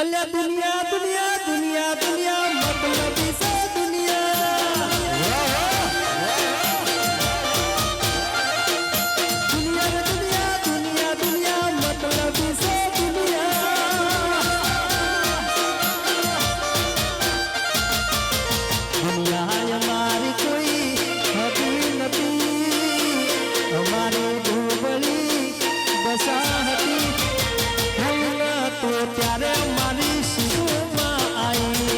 અલ્યા દુનિયા દુનિયા દુનિયા દુનિયા મતલબી સે દુનિયા દુનિયા દુનિયા દુનિયા દુનિયા મતલબી સે દુનિયા અમારી કોઈ હતી નથી અમારી ઢોબળી બસા હતી તો ત્યારે મારી શિશુમાં આવી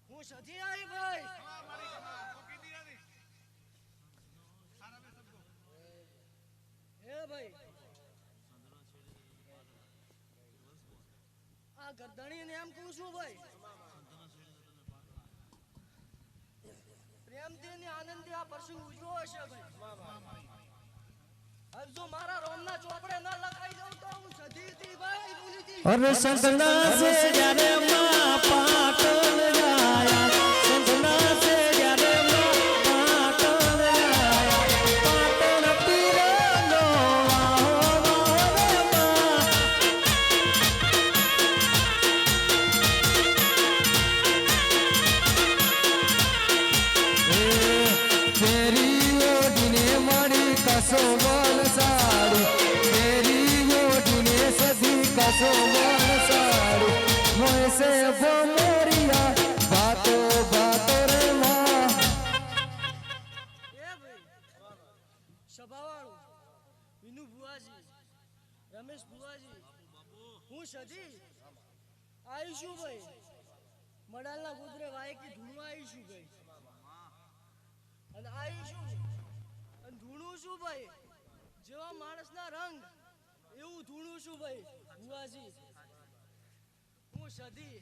હું સજી આવી ભાઈ ભાઈ આ ગરદણી ને એમ કહું છું ભાઈ પ્રેમથી ને આનંદથી આ પ્રસંગ ઉજવો હશે ભાઈ જો મારા રોમના ચોપડે ન લખાઈ જાઉં તો હું સધીથી ભાઈ ભૂલીથી અરે સંતના સે જ્યારે માં પાટણ આયા સંતના સે જ્યારે માં પાટણ આયા પાટણ પીરનો આહો રે માં ફેરી ઓઢીને મળી કસો બોલ સાડી ફેરી ઓઢીને સધી કસો બોલ સાડી મોય સે વો મોરિયા બાતો બાતો રે માં એ ભાઈ સભાવાળું વિનુ ભુવાજી રમેશ ભુવાજી હું સધી આવીશું ભાઈ મડાલના ગુદરે વાયકી ધૂણવા આવીશું ભાઈ અને આવીશું અને ધૂણું છું ભાઈ જેવા માણસના રંગ એવું ધૂણું છું ભાઈ ભુવાજી હું સધી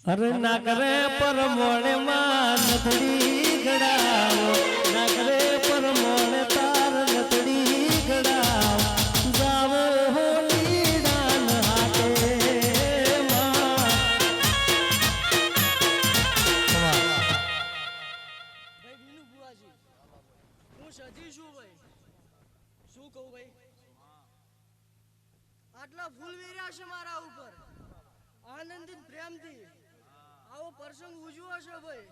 અરે ના કરે પરમોણે માં નથડી ગડાવો ના કરે પરમોણે તાર નથડી ગડાવો જાવો હોલી દાન હાટે માં ભાઈ વિનુ ભુવાજી હું સધી છું ભાઈ શું કહું ભાઈ આટલા ફૂલ વેર્યા છે મારા ઉપર આનંદિત પ્રેમથી આવો પ્રસંગ ઉજવો છે ભાઈ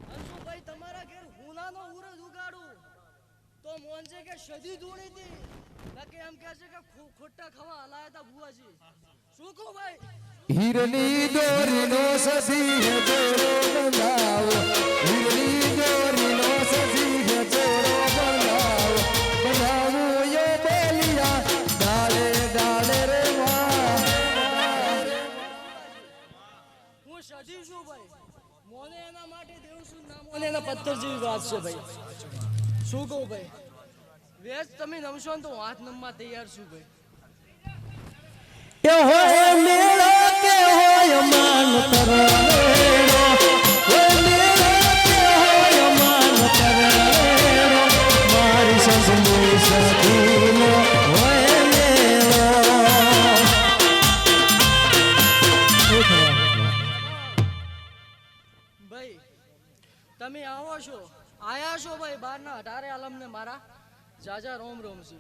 અંશુ ભાઈ તમારા ઘેર હુનાનો ઉરજ ઉગાડું તો મોનસે કે સદી ધૂણી હતી બાકી એમ કહે છે કે ખોટા ખાવા હલાયા હતા ભુવાજી શું કહું ભાઈ હીરની દોરીનો સધી હે જોડો બંધાવો હીરની દોરીનો સધી હે જોડો બંધાવો બંધાવો યો બેલિયા ડાળે ડાળે રે માં હું સજી છું ભાઈ મોને એના માટે દેવ છું ના મોને એના પથ્થર જેવી વાત છે ભાઈ શું કહું ભાઈ વેચ તમે નમશો ને તો હું હાથ નમવા તૈયાર છું ભાઈ એ હોય મેળો કે હોય માન તરણેરો હોય મેળો કે હોય માન તરણેરો મારી સંસમોઈ સખીનો હોય મેળો ભાઈ તમે આવો છો આયા છો ભાઈ બહારના 18 આલમને મારા જાજા રોમ રોમ છે